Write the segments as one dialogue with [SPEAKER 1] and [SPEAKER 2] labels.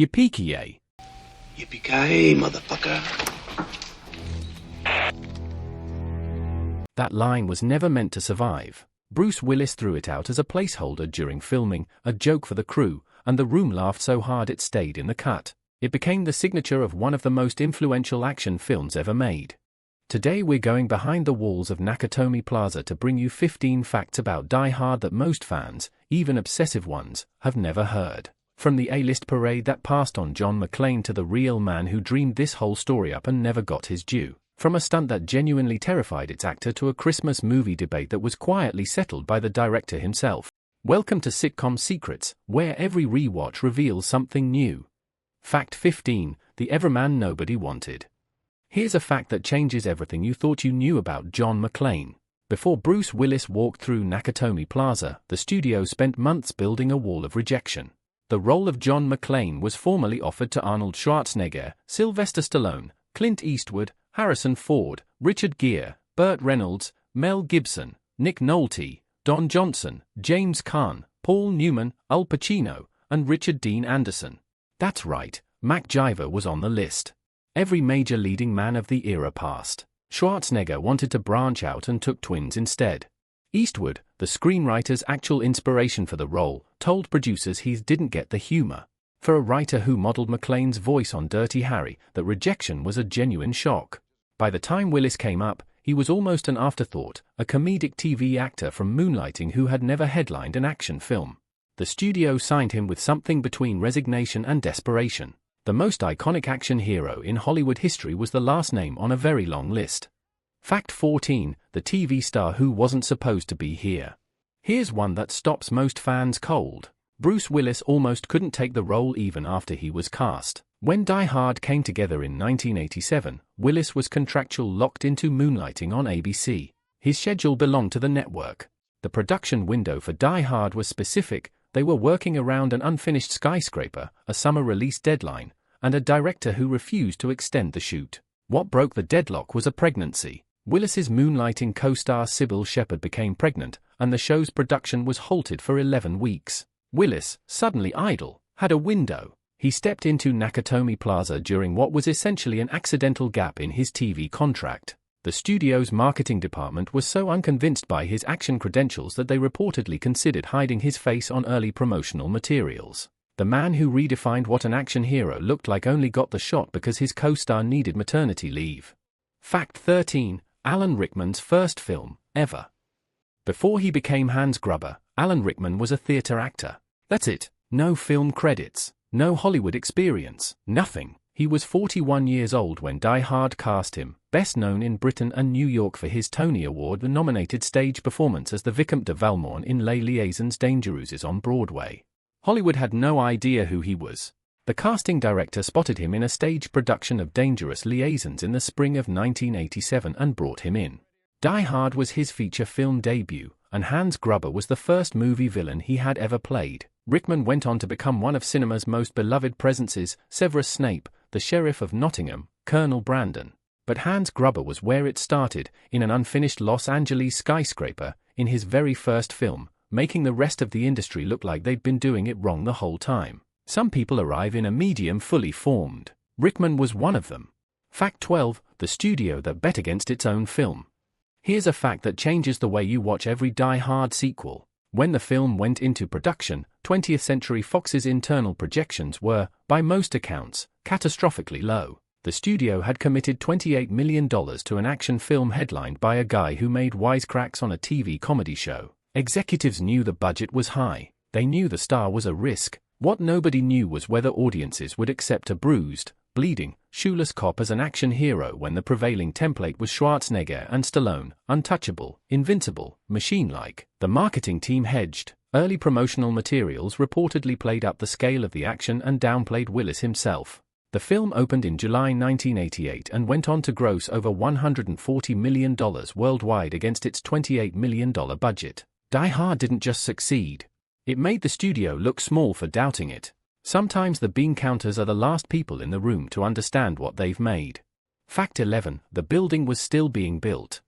[SPEAKER 1] Yippee-ki-yay.
[SPEAKER 2] Yippee-ki-yay, motherfucker.
[SPEAKER 1] That line was never meant to survive. Bruce Willis threw it out as a placeholder during filming, a joke for the crew, and the room laughed so hard it stayed in the cut. It became the signature of one of the most influential action films ever made. Today we're going behind the walls of Nakatomi Plaza to bring you 15 facts about Die Hard that most fans, even obsessive ones, have never heard. From the A-list parade that passed on John McClane to the real man who dreamed this whole story up and never got his due. From a stunt that genuinely terrified its actor to a Christmas movie debate that was quietly settled by the director himself. Welcome to Sitcom Secrets, where every rewatch reveals something new. Fact 15, the everyman nobody wanted. Here's a fact that changes everything you thought you knew about John McClane. Before Bruce Willis walked through Nakatomi Plaza, the studio spent months building a wall of rejection. The role of John McClane was formally offered to Arnold Schwarzenegger, Sylvester Stallone, Clint Eastwood, Harrison Ford, Richard Gere, Burt Reynolds, Mel Gibson, Nick Nolte, Don Johnson, James Caan, Paul Newman, Al Pacino, and Richard Dean Anderson. That's right, MacGyver was on the list. Every major leading man of the era passed. Schwarzenegger wanted to branch out and took twins instead. Eastwood, the screenwriter's actual inspiration for the role, told producers he didn't get the humor. For a writer who modeled McClane's voice on Dirty Harry, that rejection was a genuine shock. By the time Willis came up, he was almost an afterthought, a comedic TV actor from Moonlighting who had never headlined an action film. The studio signed him with something between resignation and desperation. The most iconic action hero in Hollywood history was the last name on a very long list. Fact 14, the TV star who wasn't supposed to be here. Here's one that stops most fans cold. Bruce Willis almost couldn't take the role even after he was cast. When Die Hard came together in 1987, Willis was contractually locked into Moonlighting on ABC. His schedule belonged to the network. The production window for Die Hard was specific. They were working around an unfinished Skyscraper, a summer release deadline, and a director who refused to extend the shoot. What broke the deadlock was a pregnancy. Willis's Moonlighting co-star Sybil Shepherd became pregnant, and the show's production was halted for 11 weeks. Willis, suddenly idle, had a window. He stepped into Nakatomi Plaza during what was essentially an accidental gap in his TV contract. The studio's marketing department was so unconvinced by his action credentials that they reportedly considered hiding his face on early promotional materials. The man who redefined what an action hero looked like only got the shot because his co-star needed maternity leave. Fact 13, Alan Rickman's first film, ever. Before he became Hans Gruber, Alan Rickman was a theater actor. That's it. No film credits. No Hollywood experience. Nothing. He was 41 years old when Die Hard cast him, best known in Britain and New York for his Tony Award-nominated stage performance as the Vicomte de Valmorn in Les Liaisons Dangereuses on Broadway. Hollywood had no idea who he was. The casting director spotted him in a stage production of Dangerous Liaisons in the spring of 1987 and brought him in. Die Hard was his feature film debut, and Hans Gruber was the first movie villain he had ever played. Rickman went on to become one of cinema's most beloved presences, Severus Snape, the Sheriff of Nottingham, Colonel Brandon. But Hans Gruber was where it started, in an unfinished Los Angeles skyscraper, in his very first film, making the rest of the industry look like they'd been doing it wrong the whole time. Some people arrive in a medium fully formed. Rickman was one of them. Fact 12, the studio that bet against its own film. Here's a fact that changes the way you watch every Die Hard sequel. When the film went into production, 20th Century Fox's internal projections were, by most accounts, catastrophically low. The studio had committed $28 million to an action film headlined by a guy who made wisecracks on a TV comedy show. Executives knew the budget was high. They knew the star was a risk. What nobody knew was whether audiences would accept a bruised, bleeding, shoeless cop as an action hero when the prevailing template was Schwarzenegger and Stallone, untouchable, invincible, machine-like. The marketing team hedged. Early promotional materials reportedly played up the scale of the action and downplayed Willis himself. The film opened in July 1988 and went on to gross over $140 million worldwide against its $28 million budget. Die Hard didn't just succeed. It made the studio look small for doubting it. Sometimes the bean counters are the last people in the room to understand what they've made. Fact 11, the building was still being built.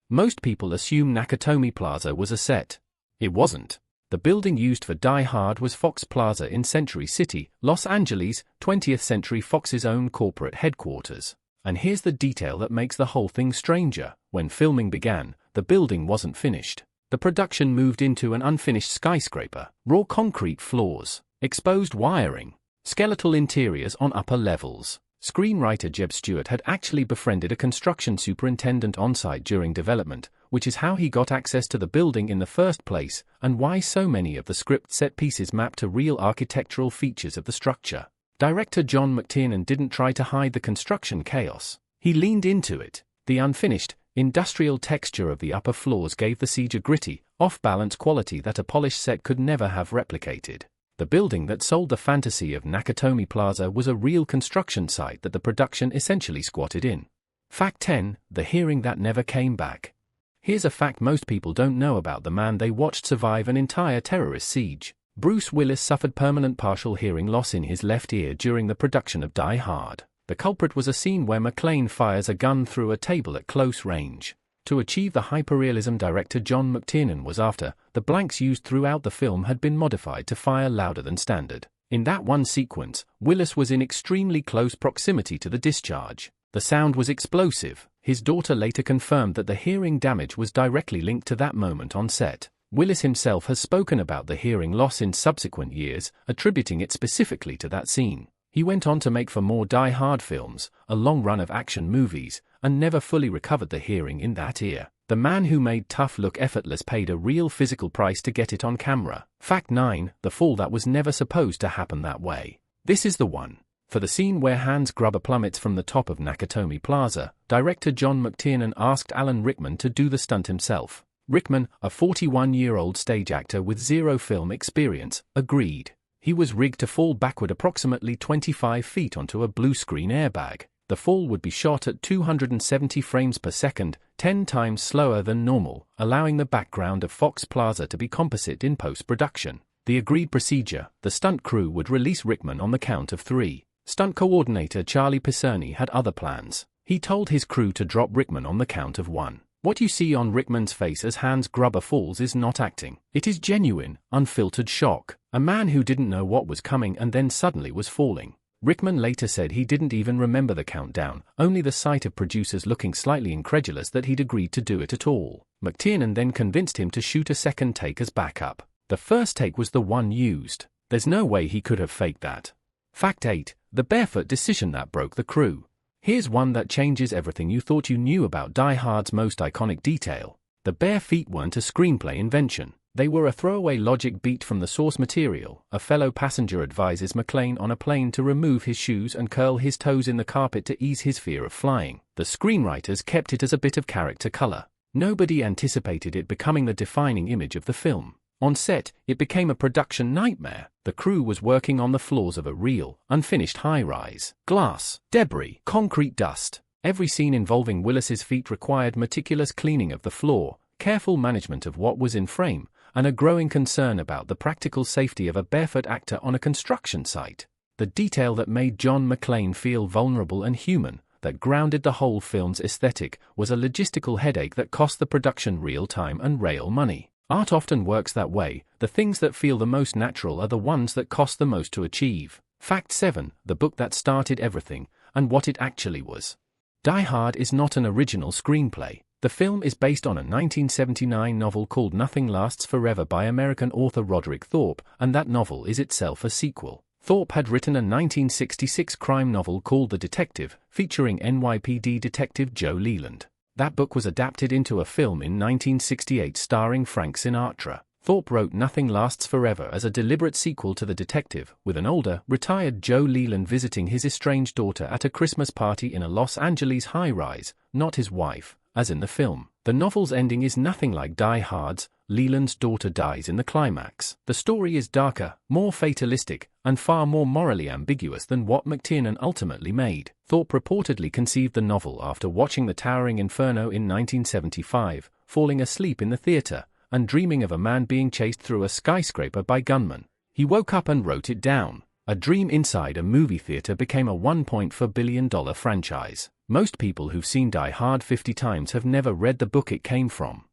[SPEAKER 1] Most people assume Nakatomi Plaza was a set. It wasn't. The The building used for Die Hard was Fox Plaza in Century City, Los Angeles, 20th Century Fox's own corporate headquarters. And here's the detail that makes the whole thing stranger. When filming began, the building wasn't finished. The production moved into an unfinished skyscraper, raw concrete floors, exposed wiring, skeletal interiors on upper levels. Screenwriter Jeb Stewart had actually befriended a construction superintendent on-site during development, which is how he got access to the building in the first place, and why so many of the script set pieces map to real architectural features of the structure. Director John McClane didn't try to hide the construction chaos. He leaned into it. The unfinished, industrial texture of the upper floors gave the siege a gritty, off-balance quality that a polished set could never have replicated. The building that sold the fantasy of Nakatomi Plaza was a real construction site that the production essentially squatted in. Fact 10, the hearing that never came back. Here's a fact most people don't know about the man they watched survive an entire terrorist siege. Bruce Willis suffered permanent partial hearing loss in his left ear during the production of Die Hard. The culprit was a scene where McClane fires a gun through a table at close range. To achieve the hyperrealism director John McClane was after, the blanks used throughout the film had been modified to fire louder than standard. In that one sequence, Willis was in extremely close proximity to the discharge. The sound was explosive. His daughter later confirmed that the hearing damage was directly linked to that moment on set. Willis himself has spoken about the hearing loss in subsequent years, attributing it specifically to that scene. He went on to make for more Die Hard films, a long run of action movies, and never fully recovered the hearing in that ear. The man who made tough look effortless paid a real physical price to get it on camera. Fact 9, the fall that was never supposed to happen that way. This is the one. For the scene where Hans Gruber plummets from the top of Nakatomi Plaza, director John McClane asked Alan Rickman to do the stunt himself. Rickman, a 41-year-old stage actor with zero film experience, agreed. He was rigged to fall backward approximately 25 feet onto a blue screen airbag. The fall would be shot at 270 frames per second, 10 times slower than normal, allowing the background of Fox Plaza to be composite in post-production. The agreed procedure, the stunt crew would release Rickman on the count of 3. Stunt coordinator Charlie Pisserni had other plans. He told his crew to drop Rickman on the count of 1. What you see on Rickman's face as Hans Gruber falls is not acting. It is genuine, unfiltered shock. A man who didn't know what was coming and then suddenly was falling. Rickman later said he didn't even remember the countdown, only the sight of producers looking slightly incredulous that he'd agreed to do it at all. McClane then convinced him to shoot a second take as backup. The first take was the one used. There's no way he could have faked that. Fact 8, the barefoot decision that broke the crew. Here's one that changes everything you thought you knew about Die Hard's most iconic detail. The bare feet weren't a screenplay invention. They were a throwaway logic beat from the source material. A fellow passenger advises McClane on a plane to remove his shoes and curl his toes in the carpet to ease his fear of flying. The screenwriters kept it as a bit of character color. Nobody anticipated it becoming the defining image of the film. On set, it became a production nightmare. The crew was working on the floors of a real, unfinished high-rise. Glass, debris, concrete dust. Every scene involving Willis's feet required meticulous cleaning of the floor, careful management of what was in frame, and a growing concern about the practical safety of a barefoot actor on a construction site. The detail that made John McClane feel vulnerable and human, that grounded the whole film's aesthetic, was a logistical headache that cost the production real time and real money. Art often works that way. The things that feel the most natural are the ones that cost the most to achieve. Fact 7, the book that started everything, and what it actually was. Die Hard is not an original screenplay. The film is based on a 1979 novel called Nothing Lasts Forever by American author Roderick Thorpe, and that novel is itself a sequel. Thorpe had written a 1966 crime novel called The Detective, featuring NYPD detective Joe Leland. That book was adapted into a film in 1968 starring Frank Sinatra. Thorpe wrote Nothing Lasts Forever as a deliberate sequel to The Detective, with an older, retired Joe Leland visiting his estranged daughter at a Christmas party in a Los Angeles high-rise, not his wife, as in the film. The novel's ending is nothing like Die Hard's. Leland's daughter dies in the climax. The story is darker, more fatalistic, and far more morally ambiguous than what McClane ultimately made. Thorpe reportedly conceived the novel after watching The Towering Inferno in 1975, falling asleep in the theater, and dreaming of a man being chased through a skyscraper by gunmen. He woke up and wrote it down. A dream inside a movie theater became a $1.4 billion franchise. Most people who've seen Die Hard 50 times have never read the book it came from.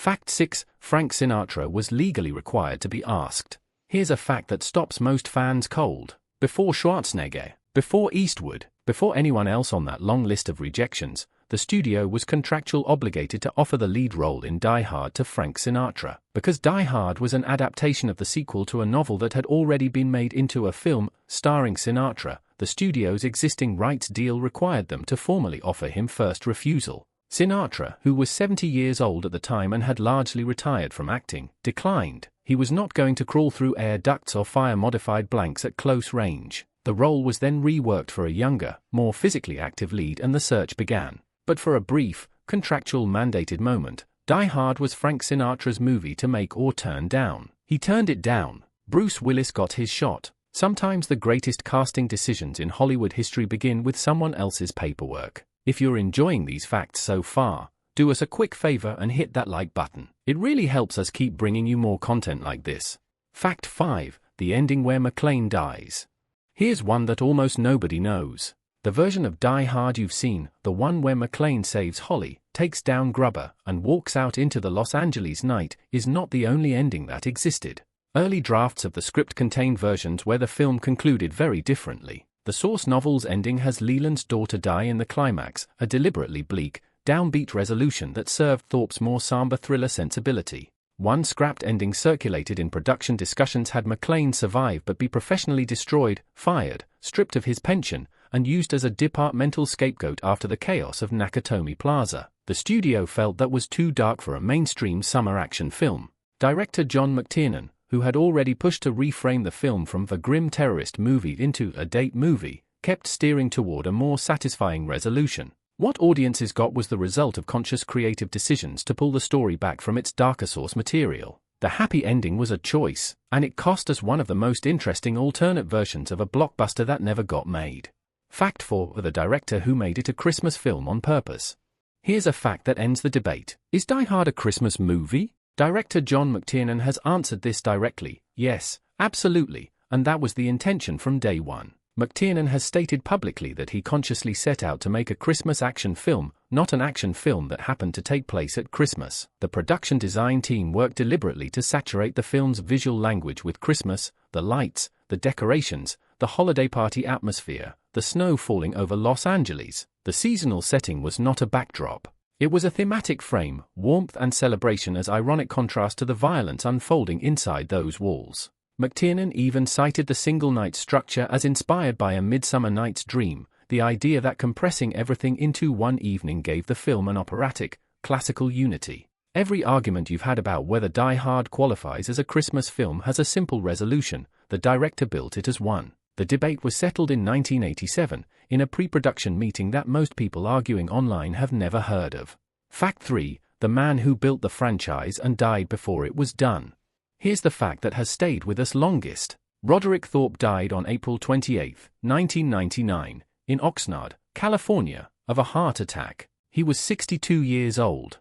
[SPEAKER 1] Fact 6. Frank Sinatra was legally required to be asked. Here's a fact that stops most fans cold. Before Schwarzenegger, before Eastwood, before anyone else on that long list of rejections, the studio was contractually obligated to offer the lead role in Die Hard to Frank Sinatra. Because Die Hard was an adaptation of the sequel to a novel that had already been made into a film starring Sinatra, the studio's existing rights deal required them to formally offer him first refusal. Sinatra, who was 70 years old at the time and had largely retired from acting, declined. He was not going to crawl through air ducts or fire modified blanks at close range. The role was then reworked for a younger, more physically active lead and the search began. But for a brief, contractual mandated moment, Die Hard was Frank Sinatra's movie to make or turn down. He turned it down. Bruce Willis got his shot. Sometimes the greatest casting decisions in Hollywood history begin with someone else's paperwork. If you're enjoying these facts so far, do us a quick favor and hit that like button. It really helps us keep bringing you more content like this. Fact 5. The ending where McClane dies. Here's one that almost nobody knows. The version of Die Hard you've seen, the one where McClane saves Holly, takes down Grubber, and walks out into the Los Angeles night, is not the only ending that existed. Early drafts of the script contained versions where the film concluded very differently. The source novel's ending has Leland's daughter die in the climax, a deliberately bleak, downbeat resolution that served Thorpe's more somber thriller sensibility. One scrapped ending circulated in production discussions had McClane survive but be professionally destroyed, fired, stripped of his pension, and used as a departmental scapegoat after the chaos of Nakatomi Plaza. The studio felt that was too dark for a mainstream summer action film. Director John McClane, who had already pushed to reframe the film from the grim terrorist movie into a date movie, kept steering toward a more satisfying resolution. What audiences got was the result of conscious creative decisions to pull the story back from its darker source material. The happy ending was a choice, and it cost us one of the most interesting alternate versions of a blockbuster that never got made. Fact 4. The director who made it a Christmas film on purpose. Here's a fact that ends the debate. Is Die Hard a Christmas movie? Director John McClane has answered this directly. Yes, absolutely, and that was the intention from day one. McClane has stated publicly that he consciously set out to make a Christmas action film, not an action film that happened to take place at Christmas. The production design team worked deliberately to saturate the film's visual language with Christmas, the lights, the decorations, the holiday party atmosphere, the snow falling over Los Angeles. The seasonal setting was not a backdrop. It was a thematic frame, warmth and celebration as ironic contrast to the violence unfolding inside those walls. McClane even cited the single-night structure as inspired by A Midsummer Night's Dream, the idea that compressing everything into one evening gave the film an operatic, classical unity. Every argument you've had about whether Die Hard qualifies as a Christmas film has a simple resolution: the director built it as one. The debate was settled in 1987, in a pre-production meeting that most people arguing online have never heard of. Fact 3. The man who built the franchise and died before it was done. Here's the fact that has stayed with us longest. Roderick Thorpe died on April 28, 1999, in Oxnard, California, of a heart attack. He was 62 years old.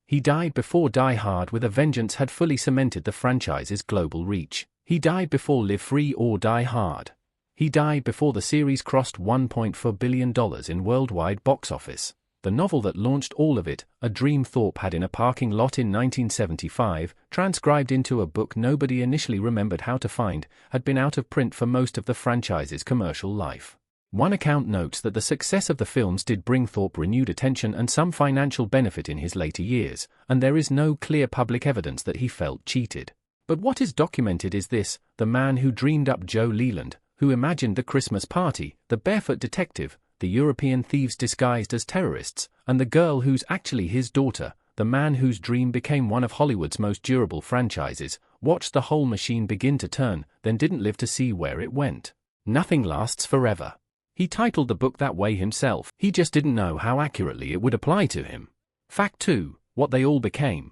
[SPEAKER 1] He died before Die Hard with a Vengeance had fully cemented the franchise's global reach. He died before Live Free or Die Hard. He died before the series crossed $1.4 billion in worldwide box office. The novel that launched all of it, A Dream Thorpe had in a parking lot in 1975, transcribed into a book nobody initially remembered how to find, had been out of print for most of the franchise's commercial life. One account notes that the success of the films did bring Thorpe renewed attention and some financial benefit in his later years, and there is no clear public evidence that he felt cheated. But what is documented is this: the man who dreamed up Joe Leland, who imagined the Christmas party, the barefoot detective, the European thieves disguised as terrorists, and the girl who's actually his daughter, the man whose dream became one of Hollywood's most durable franchises, watched the whole machine begin to turn, then didn't live to see where it went. Nothing lasts forever. He titled the book that way himself. He just didn't know how accurately it would apply to him. Fact 2. What they all became.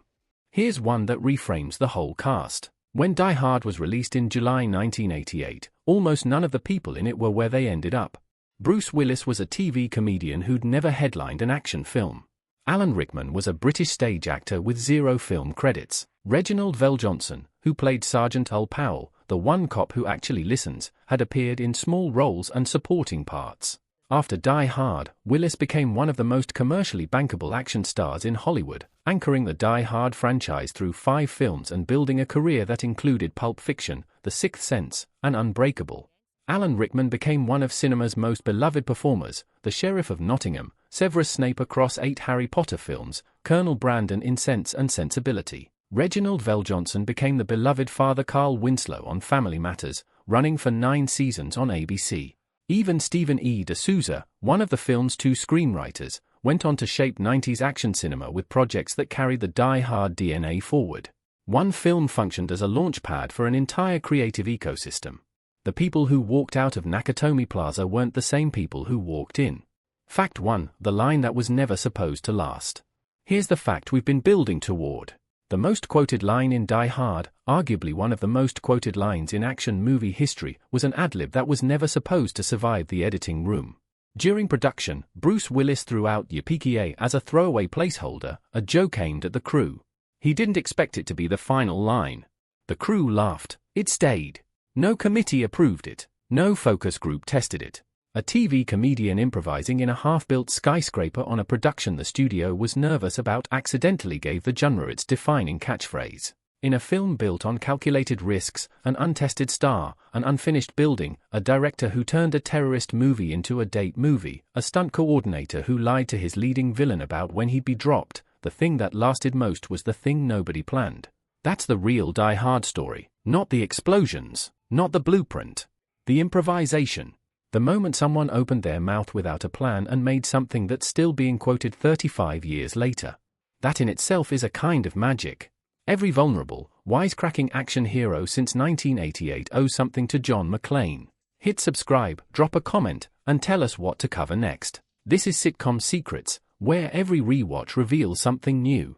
[SPEAKER 1] Here's one that reframes the whole cast. When Die Hard was released in July 1988, almost none of the people in it were where they ended up. Bruce Willis was a TV comedian who'd never headlined an action film. Alan Rickman was a British stage actor with 0 film credits. Reginald VelJohnson, who played Sergeant Hull Powell, the one cop who actually listens, had appeared in small roles and supporting parts. After Die Hard, Willis became one of the most commercially bankable action stars in Hollywood, anchoring the Die Hard franchise through 5 films and building a career that included Pulp Fiction, The Sixth Sense, and Unbreakable. Alan Rickman became one of cinema's most beloved performers, the Sheriff of Nottingham, Severus Snape across 8 Harry Potter films, Colonel Brandon in Sense and Sensibility. Reginald VelJohnson became the beloved Father Carl Winslow on Family Matters, running for 9 seasons on ABC. Even Stephen E. D'Souza, one of the film's 2 screenwriters, went on to shape 90s action cinema with projects that carried the Die Hard DNA forward. One film functioned as a launchpad for an entire creative ecosystem. The people who walked out of Nakatomi Plaza weren't the same people who walked in. Fact 1, the line that was never supposed to last. Here's the fact we've been building toward. The most quoted line in Die Hard, arguably one of the most quoted lines in action movie history, was an ad-lib that was never supposed to survive the editing room. During production, Bruce Willis threw out "Yippee-ki-yay" as a throwaway placeholder, a joke aimed at the crew. He didn't expect it to be the final line. The crew laughed. It stayed. No committee approved it. No focus group tested it. A TV comedian improvising in a half-built skyscraper on a production the studio was nervous about accidentally gave the genre its defining catchphrase. In a film built on calculated risks, an untested star, an unfinished building, a director who turned a terrorist movie into a date movie, a stunt coordinator who lied to his leading villain about when he'd be dropped, the thing that lasted most was the thing nobody planned. That's the real Die Hard story, not the explosions, not the blueprint. The improvisation. The moment someone opened their mouth without a plan and made something that's still being quoted 35 years later. That in itself is a kind of magic. Every vulnerable, wisecracking action hero since 1988 owes something to John McClane. Hit subscribe, drop a comment, and tell us what to cover next. This is Sitcom Secrets, where every rewatch reveals something new.